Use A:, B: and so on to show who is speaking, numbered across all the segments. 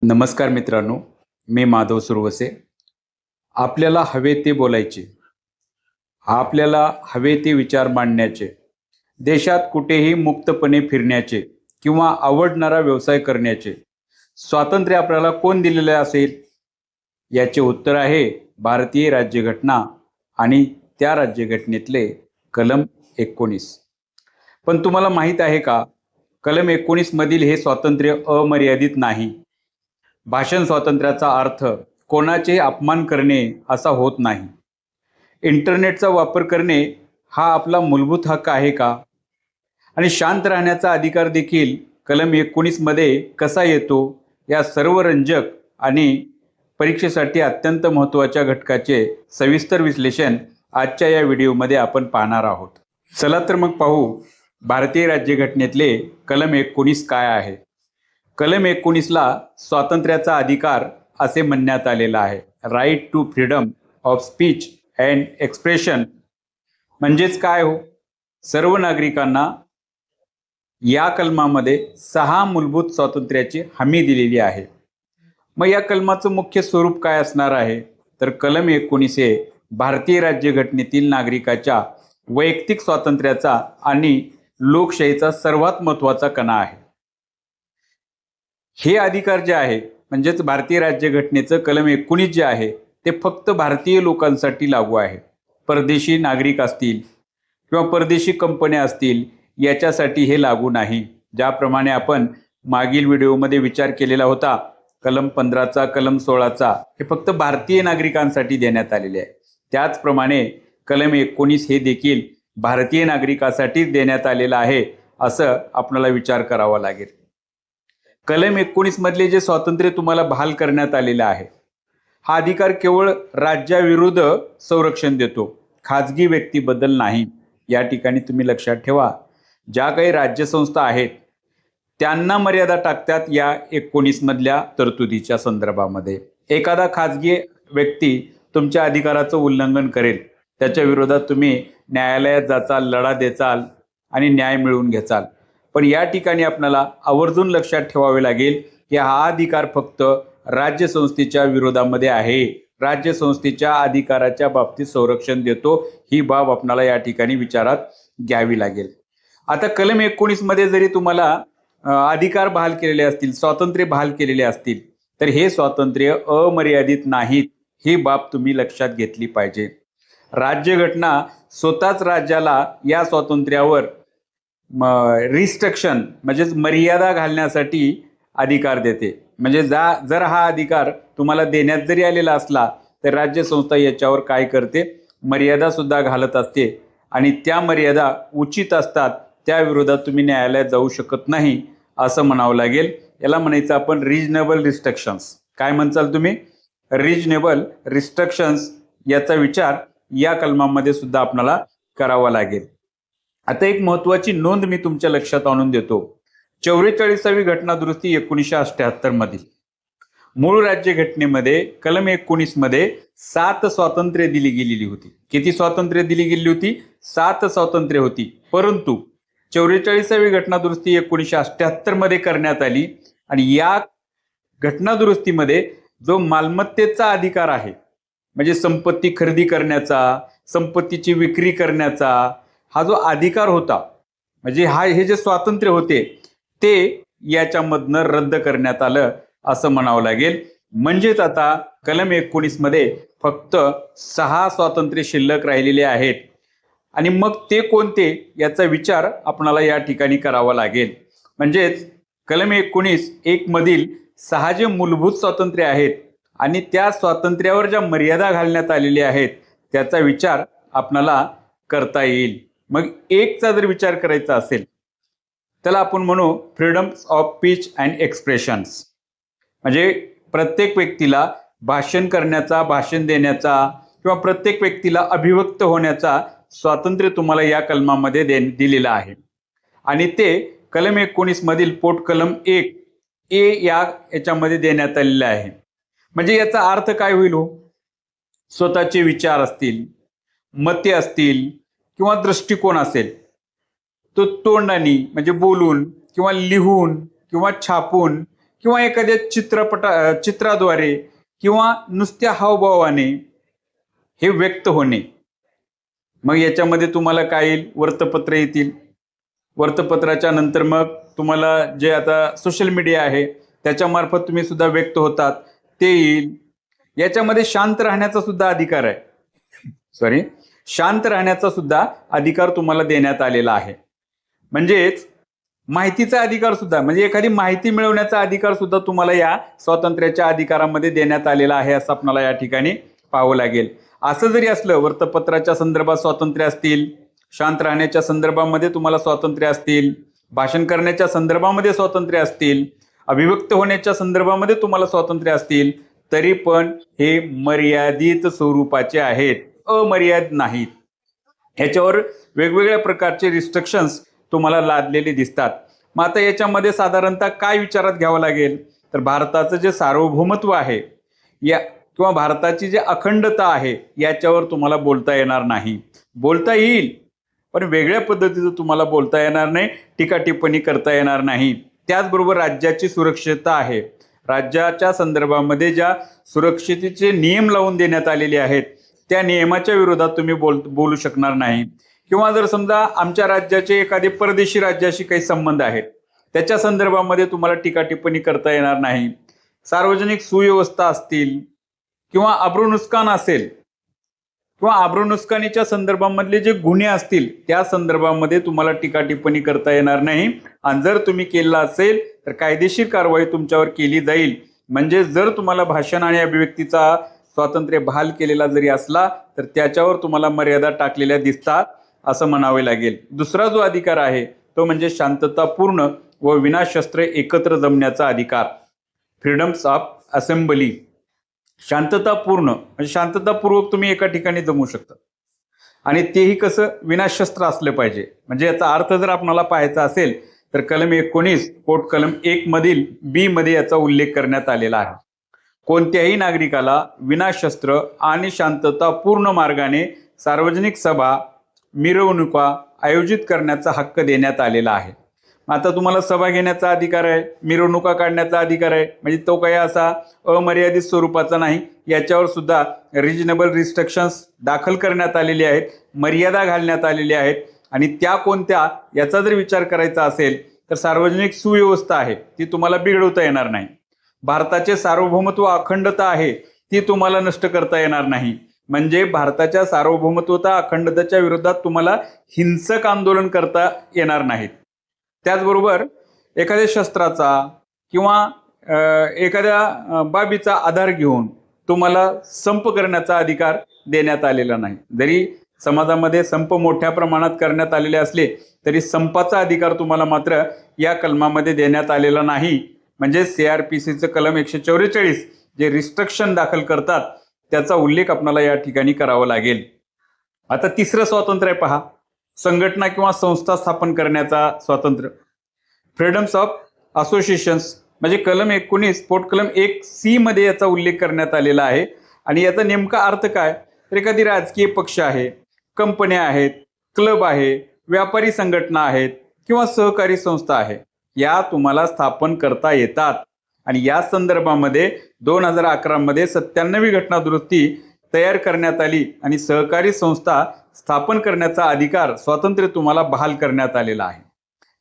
A: नमस्कार मित्रांनो, मी माधव सुरवसे. आपल्याला हवे ते बोलायचे, आपल्याला हवे ते विचार मांडण्याचे, देशात कुठेही मुक्तपणे फिरण्याचे किंवा आवडणारा व्यवसाय करण्याचे स्वातंत्र्य आपल्याला कोण दिलेले असेल? याचे उत्तर आहे भारतीय राज्यघटना आणि त्या राज्यघटनेतले कलम 19. पण तुम्हाला माहीत आहे का, कलम 19 मधील हे स्वातंत्र्य अमर्यादित नाही. भाषण स्वातंत्र्याचा अर्थ कोणाचे अपमान करणे असा होत नाही. इंटरनेटचा वापर करणे हा आपला मूलभूत हक्क आहे का? आणि शांत राहण्याचा अधिकार देखील कलम 19 मध्ये कसा येतो? या सर्व रंजक आणि परीक्षेसाठी अत्यंत महत्त्वाच्या घटकाचे सविस्तर विश्लेषण आजच्या या व्हिडिओमध्ये आपण पाहणार आहोत. चला तर मग पाहू, भारतीय राज्यघटनेतले कलम 19 काय आहे. कलम 19ला स्वातंत्र्याचा अधिकार असे म्हणण्यात आलेला आहे. Right to freedom of speech and expression. म्हणजेच काय हो? सर्व नागरिकांना या कलमामध्ये 6 मूलभूत स्वातंत्र्याची हमी दिलेली आहे. मग या कलमाचं मुख्य स्वरूप काय असणार आहे? तर कलम 19 हे भारतीय राज्यघटनेतील नागरिकाच्या वैयक्तिक स्वातंत्र्याचा आणि लोकशाहीचा सर्वात महत्त्वाचा कणा आहे. हे अधिकार जे आहे, म्हणजेच भारतीय राज्यघटनेचं कलम 19 जे आहे ते फक्त भारतीय लोकांसाठी लागू आहे. परदेशी नागरिक असतील किंवा परदेशी कंपन्या असतील याच्यासाठी हे लागू नाही. ज्याप्रमाणे आपण मागील व्हिडिओमध्ये विचार केलेला होता, कलम 15चा कलम 16चा हे फक्त भारतीय नागरिकांसाठी देण्यात आलेले आहे, त्याचप्रमाणे कलम 19 हे देखील भारतीय नागरिकांसाठीच देण्यात आलेलं आहे असं आपल्याला विचार करावा लागेल. कलम 19 मधले जे स्वातंत्र्य तुम्हाला बहाल करण्यात आलेलं आहे, हा अधिकार केवळ राज्याविरुद्ध संरक्षण देतो, खाजगी व्यक्तीबद्दल नाही. या ठिकाणी तुम्ही लक्षात ठेवा, ज्या काही राज्यसंस्था आहेत त्यांना मर्यादा टाकतात या 19 मधल्या तरतुदीच्या संदर्भामध्ये. एखादा खाजगी व्यक्ती तुमच्या अधिकाराचं उल्लंघन करेल, त्याच्या विरोधात तुम्ही न्यायालयात जाचाल, लढा देचाल आणि न्याय मिळवून घ्याल. पण या ठिकाणी आपल्याला आवर्जून लक्षात ठेवावे लागेल की हा अधिकार फक्त राज्यसंस्थेच्या विरोधामध्ये आहे. राज्यसंस्थेच्या अधिकाराच्या बाबतीत संरक्षण देतो, ही बाब आपल्याला या ठिकाणी विचारात घ्यावी लागेल. आता कलम 19 मध्ये जरी तुम्हाला अधिकार बहाल केलेले असतील, स्वातंत्र्य बहाल केलेले असतील, तर हे स्वातंत्र्य अमर्यादित नाहीत, ही बाब तुम्ही लक्षात घेतली पाहिजे. राज्यघटना स्वतःच राज्याला या स्वातंत्र्यावर रिस्ट्रिक्शन म्हणजेच मर्यादा घालण्यासाठी अधिकार देते. म्हणजे जर हा अधिकार तुम्हाला देण्यात जरी आलेला असला तर राज्यसंस्था याच्यावर काय करते, मर्यादा सुद्धा घालत असते आणि त्या मर्यादा उचित असतात, त्या विरोधात तुम्ही न्यायालयात जाऊ शकत नाही असं म्हणावं लागेल. याला म्हणायचं आपण रिजनेबल रिस्ट्रिक्शन्स. काय म्हणताल तुम्ही? Reasonable restrictions. याचा विचार या कलमामध्ये सुद्धा आपल्याला करावा लागेल. आता एक महत्वाची नोंद मी तुमच्या लक्षात आणून देतो. 44वी घटना दुरुस्ती 1978 मधील मूळ राज्यघटनेमध्ये कलम 19 मध्ये 7 स्वातंत्र्य दिली गेलेली होती. किती स्वातंत्र्य दिली गेली होती? 7 स्वातंत्र्य होती. परंतु 44वी घटना दुरुस्ती 1978 मध्ये करण्यात आली आणि या घटना दुरुस्तीमध्ये जो मालमत्तेचा अधिकार आहे, म्हणजे संपत्ती खरेदी करण्याचा, संपत्तीची विक्री करण्याचा हा जो अधिकार होता, म्हणजे हे जे स्वातंत्र्य होते ते याच्यामधनं रद्द करण्यात आलं असं म्हणावं लागेल. म्हणजेच आता कलम 19 मध्ये फक्त 6 स्वातंत्र्य शिल्लक राहिलेले आहेत आणि मग ते कोणते याचा विचार आपल्याला या ठिकाणी करावा लागेल. म्हणजेच कलम 19(1) मधील 6 जे मूलभूत स्वातंत्र्य आहेत आणि त्या स्वातंत्र्यावर ज्या मर्यादा घालण्यात आलेल्या आहेत त्याचा विचार आपल्याला करता येईल. मग 1चा जर विचार करायचा असेल त्याला आपण म्हणू freedom of speech and expressions. म्हणजे प्रत्येक व्यक्तीला भाषण करण्याचा, भाषण देण्याचा किंवा प्रत्येक व्यक्तीला अभिव्यक्त होण्याचा स्वातंत्र्य तुम्हाला या कलमामध्ये दिलेला आहे. आणि ते कलम 19 मधील पोट कलम 1(a) याच्यामध्ये देण्यात आलेले आहे. म्हणजे याचा अर्थ काय होईल हो? स्वतःचे विचार असतील, मते असतील किंवा दृष्टिकोन असेल, तो तोंडानी म्हणजे बोलून किंवा लिहून किंवा छापून किंवा एखाद्या चित्राद्वारे किंवा नुसत्या हावभावाने हे व्यक्त होणे. मग याच्यामध्ये तुम्हाला काय येईल, वृत्तपत्र येतील. वृत्तपत्राच्या नंतर मग तुम्हाला जे आता सोशल मीडिया आहे त्याच्यामार्फत तुम्ही सुद्धा व्यक्त होतात ते येईल. याच्यामध्ये शांत राहण्याचा सुद्धा अधिकार आहे, शांत राहण्याचा सुद्धा अधिकार तुम्हाला देण्यात आलेला आहे. म्हणजेच माहितीचा अधिकार सुद्धा, म्हणजे एखादी माहिती मिळवण्याचा अधिकार सुद्धा तुम्हाला या स्वातंत्र्याच्या अधिकारामध्ये देण्यात आलेला आहे असं आपल्याला या ठिकाणी पाहावं लागेल. असं जरी असलं, वृत्तपत्राच्या संदर्भात स्वातंत्र्य असतील, शांत राहण्याच्या संदर्भामध्ये तुम्हाला स्वातंत्र्य असतील, भाषण करण्याच्या संदर्भामध्ये स्वातंत्र्य असतील, अभिव्यक्त होण्याच्या संदर्भामध्ये तुम्हाला स्वातंत्र्य असतील, तरी पण हे मर्यादित स्वरूपाचे आहेत, अमर्यादित नाहीत. ह्याच्यावर वेगवेगळ्या प्रकारचे रिस्ट्रिक्शन्स तुम्हाला लादलेले दिसतात. मग आता याच्यामध्ये साधारणतः काय विचारात घ्यावं लागेल, तर भारताचं जे सार्वभौमत्व आहे या किंवा भारताची जी अखंडता आहे याच्यावर तुम्हाला बोलता येणार नाही. बोलता येईल पण वेगळ्या पद्धतीचं तुम्हाला बोलता येणार नाही, टीका टिप्पणी करता येणार नाही. त्याचबरोबर राज्याची सुरक्षितता आहे, राज्याच्या संदर्भामध्ये ज्या सुरक्षितेचे नियम लावून देण्यात आलेले आहेत त्या नियमाच्या विरोधात तुम्ही बोलू शकणार नाही. किंवा जर समजा आमच्या राज्याचे एखादे परदेशी राज्याशी काही संबंध आहेत त्याच्या संदर्भामध्ये तुम्हाला टीका टिप्पणी करता येणार नाही. सार्वजनिक सुव्यवस्था असतील किंवा अब्रूनुकसान असेल किंवा अब्रूनुकसानीच्या संदर्भामधले जे गुन्हे असतील त्या संदर्भामध्ये तुम्हाला टीका टिप्पणी करता येणार नाही. आणि जर तुम्ही केलं असेल तर कायदेशीर कारवाई तुमच्यावर केली जाईल. म्हणजे जर तुम्हाला भाषण आणि अभिव्यक्तीचा स्वातंत्र्य बहाल केलेला जरी असला तर त्याच्यावर तुम्हाला मर्यादा टाकलेल्या दिसतात असं म्हणावे लागेल. दुसरा जो अधिकार आहे तो म्हणजे शांततापूर्ण व विनाशस्त्र एकत्र जमण्याचा अधिकार, फ्रीडम्स ऑफ असेंब्ली. शांततापूर्ण म्हणजे शांततापूर्वक तुम्ही एका ठिकाणी जमू शकता आणि तेही कसं, विनाशस्त्र असलं पाहिजे. म्हणजे याचा अर्थ जर आपल्याला पाहायचा असेल तर कलम 19 पोट कलम 1 मधील बी मध्ये याचा उल्लेख करण्यात आलेला आहे. कोणत्याही नागरिकाला विनाशस्त्र आणि शांततापूर्ण मार्गाने सार्वजनिक सभा मिरवणुका आयोजित करण्याचा हक्क देण्यात आलेला आहे. आता तुम्हाला सभा घेण्याचा अधिकार आहे, मिरवणुका काढण्याचा अधिकार आहे. म्हणजे तो काही असा अमर्यादित स्वरूपाचा नाही, याच्यावर सुद्धा रिजनेबल रिस्ट्रिक्शन्स दाखल करण्यात आलेले आहेत, मर्यादा घालण्यात आलेल्या आहेत. आणि त्या कोणत्या याचा जर विचार करायचा असेल तर सार्वजनिक सुव्यवस्था आहे ती तुम्हाला बिघडवता येणार नाही. भारताचे सार्वभौमत्व अखंडता आहे ती तुम्हाला नष्ट करता येणार नाही. म्हणजे भारताच्या सार्वभौमत्वता अखंडतेच्या विरोधात तुम्हाला हिंसक आंदोलन करता येणार नाहीत. त्याचबरोबर एखाद्या शस्त्राचा किंवा एखाद्या बाबीचा आधार घेऊन तुम्हाला संप करण्याचा अधिकार देण्यात आलेला नाही. जरी समाजामध्ये संप मोठ्या प्रमाणात करण्यात आलेले असले तरी संपाचा अधिकार तुम्हाला मात्र या कलमामध्ये देण्यात आलेला नाही. म्हणजे CRPCचं कलम 144 जे रिस्ट्रिक्शन दाखल करतात त्याचा उल्लेख आपल्याला या ठिकाणी करावा लागेल. आता तिसरं स्वातंत्र्य पहा, संघटना किंवा संस्था स्थापन करण्याचा स्वातंत्र्य, फ्रीडम्स ऑफ असोसिएशन्स. म्हणजे कलम 19 पोट कलम 1C मध्ये याचा उल्लेख करण्यात आलेला आहे. आणि याचा नेमका अर्थ काय, तर एखादी राजकीय पक्ष आहे, कंपन्या आहेत, क्लब आहे, व्यापारी संघटना आहेत किंवा सहकारी संस्था आहे, या तुम्हाला स्थापन करता येतात. आणि या संदर्भामध्ये 2011 मध्ये 97वी घटना दुरुस्ती तयार करण्यात आली आणि सहकारी संस्था स्थापन करण्याचा अधिकार स्वातंत्र्य तुम्हाला बहाल करण्यात आलेला आहे.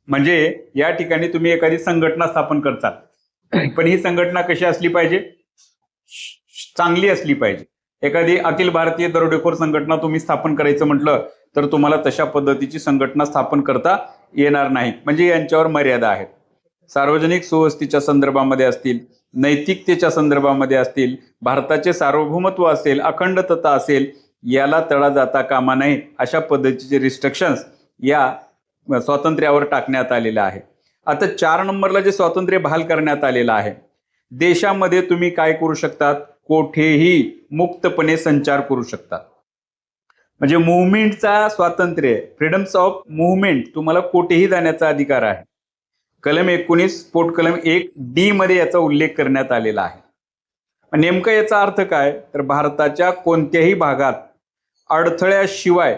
A: म्हणजे या ठिकाणी तुम्ही एखादी संघटना स्थापन करता, पण ही संघटना कशी असली पाहिजे, चांगली असली पाहिजे. एखादी अखिल भारतीय दरोडेखोर संघटना तुम्ही स्थापन करायचं म्हटलं तर तुम्हाला तशा पद्धतीची संघटना स्थापन करता येणार नाही. म्हणजे यांच्यावर मर्यादा आहेत. सार्वजनिक सुव्यवस्थेच्या संदर्भामध्ये असतील, नैतिकतेच्या संदर्भामध्ये असतील, भारताचे सार्वभौमत्व असेल, अखंडता असेल, याला तडा जाता कामा नये अशा पद्धतीचे रिस्ट्रिक्शन्स या स्वातंत्र्यावर टाकण्यात आलेलं आहे. आता 4 नंबरला जे स्वातंत्र्य बहाल करण्यात आलेलं आहे, देशामध्ये तुम्ही काय करू शकतात, कोठेही मुक्तपणे संचार करू शकतात. म्हणजे मुव्हमेंटचा स्वातंत्र्य, फ्रीडम्स ऑफ मुव्हमेंट, तुम्हाला कोठेही जाण्याचा अधिकार आहे. कलम 19 पोट कलम 1D मध्ये याचा उल्लेख करण्यात आलेला आहे. नेमका याचा अर्थ काय, तर भारताच्या कोणत्याही भागात अडथळ्याशिवाय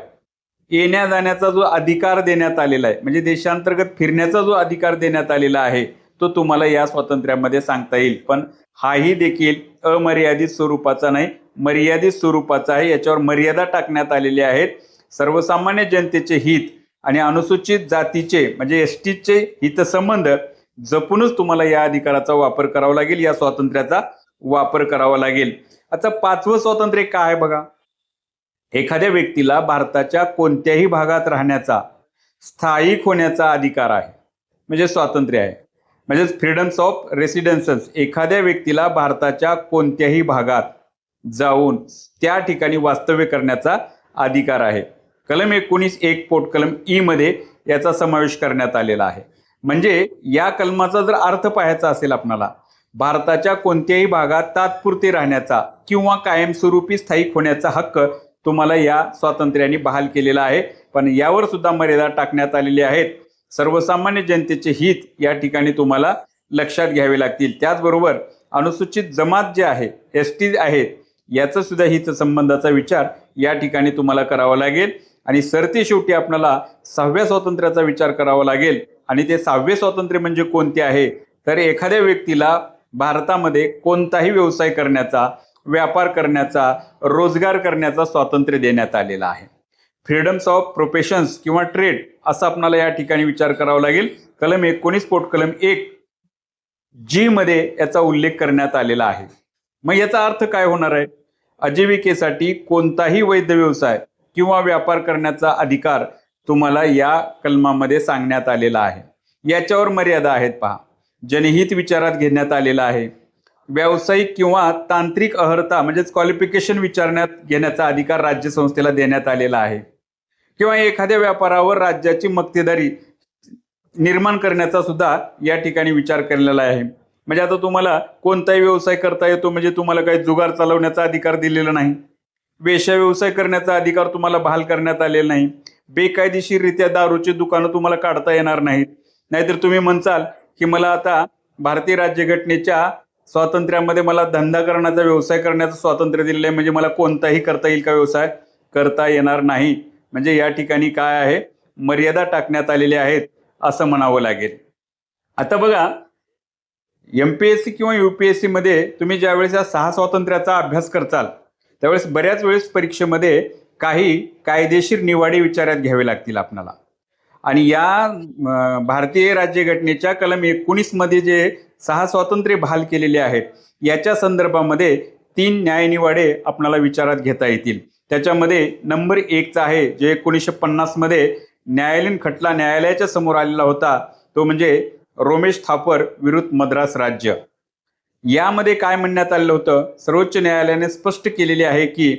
A: येण्या जाण्याचा जो अधिकार देण्यात आलेला आहे, म्हणजे देशांतर्गत फिरण्याचा जो अधिकार देण्यात आलेला आहे, तो तुम्हाला या स्वातंत्र्यामध्ये सांगता येईल. पण हाही देखील अमर्यादित स्वरूपाचा नाही, मर्यादित स्वरूपाचा आहे. याच्यावर मर्यादा टाकण्यात आलेली आहेत. सर्वसामान्य जनतेचे हित आणि अनुसूचित जातीचे म्हणजे एसटीचे हितसंबंध जपूनच तुम्हाला या अधिकाराचा वापर करावा लागेल, या स्वातंत्र्याचा वापर करावा लागेल. आता 5वं स्वातंत्र्य काय आहे बघा. एखाद्या व्यक्तीला भारताच्या कोणत्याही भागात राहण्याचा, स्थायिक होण्याचा अधिकार आहे, म्हणजे स्वातंत्र्य आहे. म्हणजे फ्रीडम्स ऑफ रेसिडेन्स. एखाद्या व्यक्तीला भारताच्या कोणत्याही भागात जाऊन त्या ठिकाणी वास्तव्य करण्याचा अधिकार आहे. कलम 19(1) पोटकलम ई मध्ये याचा समावेश करण्यात आलेला आहे. म्हणजे या कलमाचा जर अर्थ पाहायचा असेल आपल्याला, भारताच्या कोणत्याही भागात तात्पुरते राहण्याचा किंवा कायमस्वरूपी स्थायिक होण्याचा हक्क तुम्हाला या स्वातंत्र्याने बहाल केलेला आहे. पण यावर सुद्धा मर्यादा टाकण्यात आलेली आहेत. सर्वसामान्य जनतेचे हित या ठिकाणी तुम्हाला लक्षात घ्यावे लागतील. त्याचबरोबर अनुसूचित जमात जे आहे, एसटी आहेत, याचा सुद्धा हितसंबंधाचा विचार या ठिकाणी तुम्हाला करावा लागेल. आणि सरते शेवटी आपल्याला 6व्या स्वातंत्र्याचा विचार करावा लागेल. आणि ते 6वे स्वातंत्र्य म्हणजे कोणते आहे, तर एखाद्या व्यक्तीला भारतामध्ये कोणताही व्यवसाय करण्याचा, व्यापार करण्याचा, रोजगार करण्याचा स्वातंत्र्य देण्यात आलेला आहे. फ्रीडम्स ऑफ प्रोफेशन्स किंवा ट्रेड असं आपल्याला या ठिकाणी विचार करावा लागेल. कलम 19 पोटकलम 1 जी मध्ये याचा उल्लेख करण्यात आलेला आहे. मग याचा अर्थ काय होणार आहे? आजीविकेसाठी कोणताही वैध व्यवसाय किंवा व्यापार करण्याचा अधिकार तुम्हाला या कलमामध्ये सांगण्यात आलेला आहे. याच्यावर मर्यादा आहेत पहा. जनहित विचारात घेण्यात आलेला आहे. व्यावसायिक किंवा तांत्रिक अर्हता म्हणजेच क्वालिफिकेशन विचारण्यात घेण्याचा अधिकार राज्य संस्थेला देण्यात आलेला आहे. किंवा एखाद्या व्यापारावर राज्याची मक्तेदारी निर्माण करण्याचा सुद्धा या ठिकाणी विचार केलेला आहे. म्हणजे आता तुम्हाला कोणताही व्यवसाय करता येतो, म्हणजे तुम्हाला काही जुगार चालवण्याचा अधिकार दिलेला नाही. वेश्या व्यवसाय करण्याचा अधिकार तुम्हाला बहाल करण्यात आलेला नाही. बेकायदेशीररित्या दारूची दुकानं तुम्हाला काढता येणार नाहीत. नाहीतर तुम्ही म्हणसाल की मला आता भारतीय राज्यघटनेच्या स्वातंत्र्यामध्ये मला धंदा करण्याचा, व्यवसाय करण्याचं स्वातंत्र्य दिलेलं आहे, म्हणजे मला कोणताही करता येईल का व्यवसाय? करता येणार नाही. म्हणजे या ठिकाणी काय आहे, मर्यादा टाकण्यात आलेल्या आहेत असं म्हणावं लागेल. आता बघा, MPSC किंवा UPSC मध्ये तुम्ही ज्यावेळेस या 6 स्वातंत्र्याचा अभ्यास करताल त्यावेळेस बऱ्याच वेळेस परीक्षेमध्ये काही कायदेशीर निवाडे विचारात घ्यावे लागतील आपल्याला. आणि या भारतीय राज्यघटनेच्या कलम 19 मध्ये जे 6 स्वातंत्र्य बहाल केलेले आहेत याच्या संदर्भामध्ये 3 न्यायनिवाडे आपल्याला विचारात घेता येतील. त्याच्यामध्ये नंबर 1चा आहे, जे 1950 मध्ये न्यायालयीन खटला न्यायालयाच्या समोर आलेला होता, तो म्हणजे रोमेश थापर विरुद्ध मद्रास राज्य. यामध्ये काय म्हणण्यात आलेलं होतं, सर्वोच्च न्यायालयाने स्पष्ट केलेले आहे की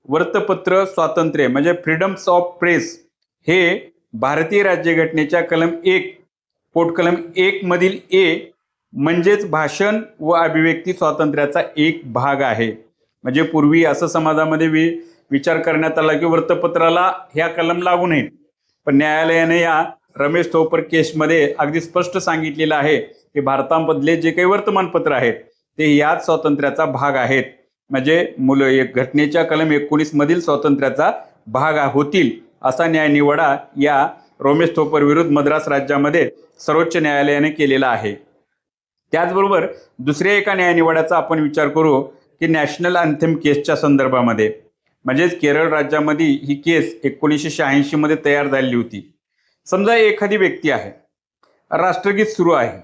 A: वृत्तपत्र स्वातंत्र्य म्हणजे फ्रीडम्स ऑफ प्रेस हे भारतीय राज्यघटनेच्या कलम 1 पोटकलम 1 मधील ए म्हणजेच भाषण व अभिव्यक्ती स्वातंत्र्याचा एक भाग आहे. म्हणजे पूर्वी असं समाजामध्ये विचार करण्यात आला की वृत्तपत्राला ह्या कलम लागू नयेत, पण न्यायालयाने या रमेश थोपर केसमध्ये अगदी स्पष्ट सांगितलेलं आहे की भारतामधले जे काही वर्तमानपत्र आहेत ते याच स्वातंत्र्याचा भाग आहेत. म्हणजे घटनेच्या कलम 19 मधील स्वातंत्र्याचा भाग होतील असा न्यायनिवाडा या रोमेश थोपर विरुद्ध मद्रास राज्यामध्ये सर्वोच्च न्यायालयाने केलेला आहे. त्याचबरोबर दुसऱ्या एका न्यायनिवाड्याचा आपण विचार करू की नॅशनल अँथेम केसच्या संदर्भामध्ये. म्हणजेच केरळ राज्यामध्ये ही केस 1986 मध्ये तयार झालेली होती. समजा एखादी व्यक्ती आहे, राष्ट्रगीत सुरू आहे,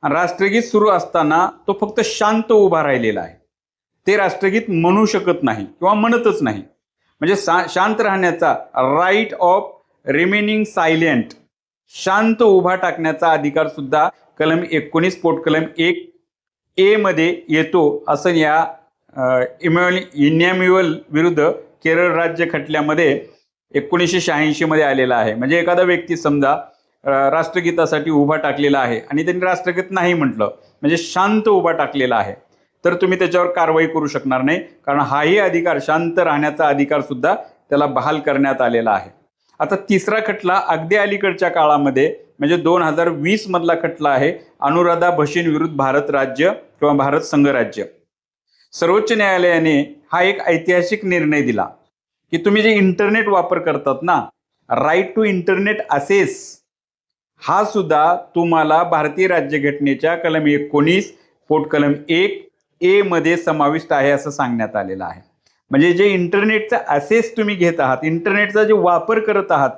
A: आणि राष्ट्रगीत सुरू असताना तो फक्त शांत उभा राहिलेला आहे. ते राष्ट्रगीत म्हणू शकत नाही किंवा म्हणतच नाही. म्हणजे शांत राहण्याचा, राईट ऑफ रिमेनिंग सायलेंट, शांत उभा टाकण्याचा अधिकार सुद्धा कलम 19 पोटकलम 1 ए मध्ये येतो असं या इनॅम्युअल विरुद्ध केरळ राज्य खटल्यामध्ये 1986 मध्ये आलेला आहे. म्हणजे एखादा व्यक्ती समजा राष्ट्रगीतासाठी उभा टाकलेला आहे आणि त्यांनी राष्ट्रगीत नाही म्हटलं, म्हणजे शांत उभा टाकलेला आहे, तर तुम्ही त्याच्यावर कारवाई करू शकणार नाही, कारण हाही अधिकार, शांत राहण्याचा अधिकार सुद्धा त्याला बहाल करण्यात आलेला आहे. आता तिसरा खटला अगदी अलीकडच्या काळामध्ये म्हणजे 2020 मधला खटला आहे, अनुराधा भसीन विरुद्ध भारत राज्य किंवा भारत संघराज्य. सर्वोच्च न्यायालयाने हा एक ऐतिहासिक निर्णय दिला की तुम्ही जे इंटरनेट वापर करतात ना, राईट टू इंटरनेट असेस हा सुद्धा तुम्हाला भारतीय राज्यघटनेच्या कलम 19 पोटकलम 1A मध्ये समाविष्ट आहे असं सांगण्यात आलेलं आहे. म्हणजे जे इंटरनेटचा ॲक्सेस तुम्ही घेत आहात, इंटरनेटचा जे वापर करत आहात,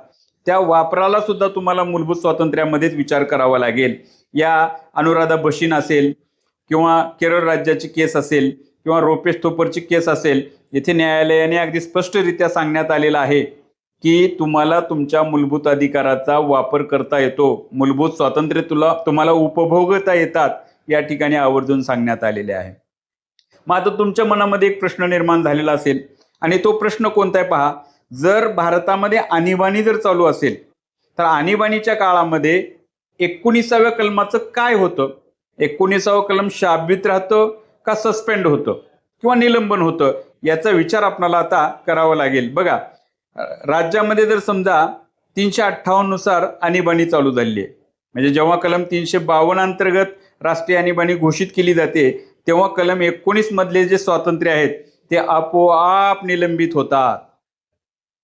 A: त्या वापराला सुद्धा तुम्हाला मूलभूत स्वातंत्र्यामध्येच विचार करावा लागेल. या अनुराधा भसीन असेल किंवा केरळ राज्याची केस असेल किंवा रोपेश थोपरची केस असेल, येथे न्यायालयाने अगदी स्पष्टरित्या सांगण्यात आलेलं आहे की तुम्हाला तुमच्या मूलभूत अधिकाराचा वापर करता येतो, मूलभूत स्वातंत्र्य तुम्हाला उपभोगता येतात, या ठिकाणी आवर्जून सांगण्यात आलेले आहे. मग आता तुमच्या मनामध्ये एक प्रश्न निर्माण झालेला असेल आणि तो प्रश्न कोणता आहे पहा. जर भारतामध्ये आणीबाणी जर चालू असेल तर आणीबाणीच्या काळामध्ये 19व्या कलमाचं काय होतं? 19वा कलम शाबित राहतं का सस्पेंड होतं किंवा निलंबन होतं, याचा विचार आपल्याला आता करावा लागेल. बघा, राज्यामध्ये जर समजा 358 नुसार आणीबाणी चालू झाली आहे, म्हणजे जेव्हा कलम 352 अंतर्गत राष्ट्रीय आणीबाणी घोषित केली जाते तेव्हा कलम 19 मधले जे स्वातंत्र्य आहेत ते आपोआप निलंबित होतात.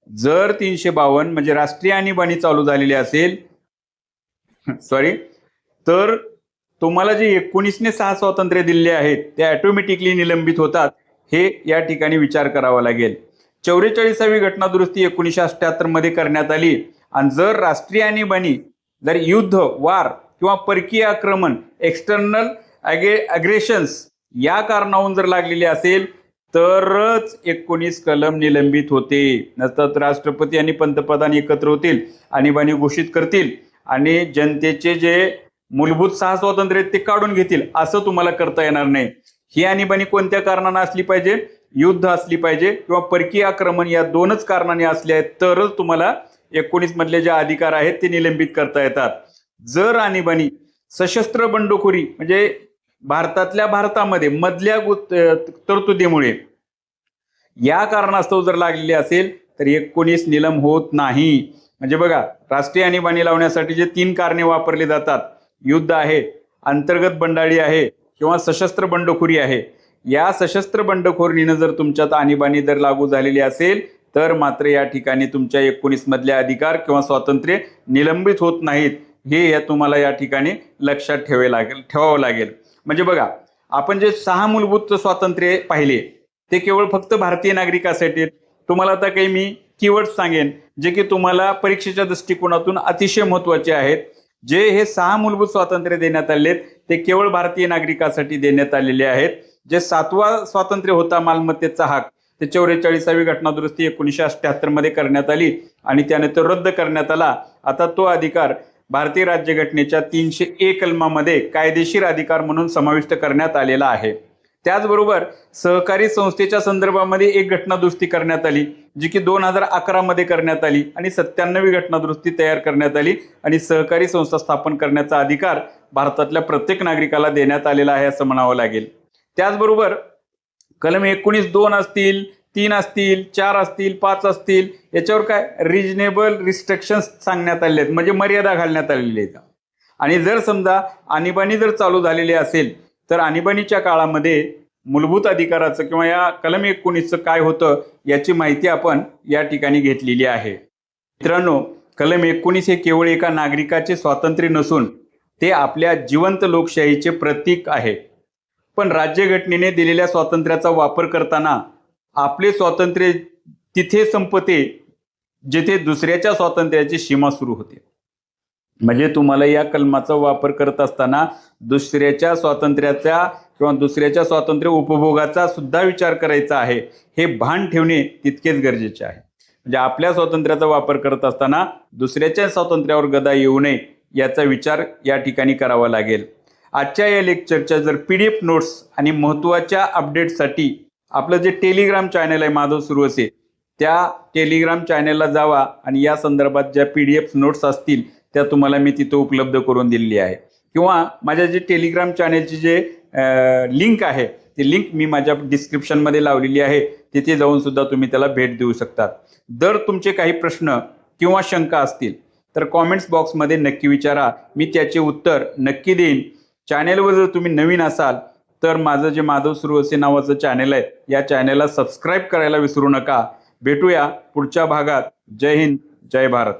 A: जर 352 म्हणजे राष्ट्रीय आणीबाणी चालू झालेली असेल तर तुम्हाला जे 19ने 6 स्वातंत्र्य दिलेले आहेत ते ऑटोमॅटिकली निलंबित होतात. हे या ठिकाणी विचार करावा लागेल. 44वी घटना दुरुस्ती 1978 मध्ये करण्यात आली आणि जर राष्ट्रीय आणीबाणी जर युद्ध, वार किंवा परकीय आक्रमण, एक्सटर्नल अग्रेशन्स या कारणावरून जर लागलेली असेल तरच 19 कलम निलंबित होते. नंतर राष्ट्रपती आणि पंतप्रधान एकत्र होतील, आणीबाणी घोषित करतील आणि जनतेचे जे मूलभूत 6 स्वातंत्र्य ते काढून घेतील, असं तुम्हाला करता येणार नाही. ही आणीबाणी कोणत्या कारणाने असली पाहिजे? युद्ध असली पाहिजे किंवा परकीय आक्रमण, या दोनच कारणाने असले आहेत तरच तुम्हाला 19 मधले जे अधिकार आहेत ते निलंबित करता येतात. जर आणीबाणी सशस्त्र बंडखोरी म्हणजे भारतातल्या भारतामध्ये मधल्या तरतुदीमुळे या कारणास्तव जर लागलेली असेल तर 19 निलंब होत नाही. म्हणजे बघा, राष्ट्रीय आणीबाणी लावण्यासाठी जे 3 कारणे वापरली जातात, युद्ध आहे, अंतर्गत बंडाळी आहे किंवा सशस्त्र बंडखोरी आहे. या सशस्त्र बंडखोरीनं जर तुमच्यात आणीबाणी जर लागू झालेली असेल तर मात्र या ठिकाणी तुमच्या 19 मधले अधिकार किंवा स्वातंत्र्य निलंबित होत नाहीत. हे तुम्हाला या ठिकाणी लक्षात ठेवावं लागेल. म्हणजे बघा, आपण जे 6 मूलभूत स्वातंत्र्य पाहिले ते केवळ फक्त भारतीय नागरिकासाठी. तुम्हाला आता काही मी कीवर्ड्स सांगेन जे की तुम्हाला परीक्षेच्या दृष्टिकोनातून अतिशय महत्त्वाचे आहेत. जे हे 6 मूलभूत स्वातंत्र्य देण्यात आले ते केवळ भारतीय नागरिकांसाठी देण्यात आलेले आहेत. जे 7वा स्वातंत्र्य होता मालमत्तेचा हक, ते 44वी घटना दुरुस्ती 1978 मध्ये करण्यात आली आणि त्याने तो रद्द करण्यात आला. आता तो अधिकार भारतीय राज्यघटनेच्या 301 कलमामध्ये कायदेशीर अधिकार म्हणून समाविष्ट करण्यात आलेला आहे. त्याचबरोबर सहकारी संस्थेच्या संदर्भामध्ये एक घटना दुरुस्ती करण्यात आली जी की 2011 मध्ये करण्यात आली आणि 97वी घटना दुरुस्ती तयार करण्यात आली आणि सहकारी संस्था स्थापन करण्याचा अधिकार भारतातल्या प्रत्येक नागरिकाला देण्यात आलेला आहे असं म्हणावं लागेल. त्याचबरोबर कलम 19(2) असतील, 3 असतील, 4 असतील, 5 असतील, याच्यावर काय रिजनेबल रिस्ट्रिक्शन्स सांगण्यात आले आहेत, म्हणजे मर्यादा घालण्यात आलेली आहेत. आणि जर समजा आणीबाणी जर चालू झालेली असेल तर आणीबाणीच्या काळामध्ये मूलभूत अधिकाराचं किंवा या कलम 19चं काय होतं याची माहिती आपण या ठिकाणी घेतलेली आहे. मित्रांनो, कलम 19 हे केवळ एका नागरिकाचे स्वातंत्र्य नसून ते आपल्या जिवंत लोकशाहीचे प्रतीक आहे. पण राज्यघटनेने दिलेल्या स्वातंत्र्याचा वापर करताना आपले स्वातंत्र्य तिथे संपते जिथे दुसऱ्याच्या स्वातंत्र्याची सीमा सुरू होते. म्हणजे तुम्हाला या कलमाचा वापर करत असताना दुसऱ्याच्या स्वातंत्र्याचा किंवा दुसऱ्याच्या स्वातंत्र्य उपभोगाचा सुद्धा विचार करायचा आहे, हे भान ठेवणे तितकेच गरजेचे आहे. म्हणजे आपल्या स्वातंत्र्याचा वापर करत असताना दुसऱ्याच्या स्वातंत्र्यावर गदा येऊ नये याचा विचार या ठिकाणी करावा लागेल. आजच्या या लेक्चरच्या जर PDF नोट्स आणि महत्त्वाच्या अपडेटसाठी आपलं जे टेलिग्राम चॅनल आहे माधव सुरवसे, त्या टेलिग्राम चॅनलला जावा आणि या संदर्भात ज्या PDF नोट्स असतील त्या तुम्हाला मी तिथं उपलब्ध करून दिलेली आहे. किंवा माझ्या जे टेलिग्राम चॅनलची जे लिंक आहे ती लिंक मी माझ्या डिस्क्रिप्शनमध्ये लावलेली आहे, तिथे जाऊन सुद्धा तुम्ही त्याला भेट देऊ शकता. जर तुमचे काही प्रश्न किंवा शंका असतील तर कॉमेंट्स बॉक्समध्ये नक्की विचारा, मी त्याचे उत्तर नक्की देईन. चॅनेलवर जर तुम्ही नवीन असाल तर माझं जे माधव सुरवसे नावाचं चॅनल आहे या चॅनलला सबस्क्राईब करायला विसरू नका. भेटूया पुढच्या भागात. जय हिंद, जय भारत.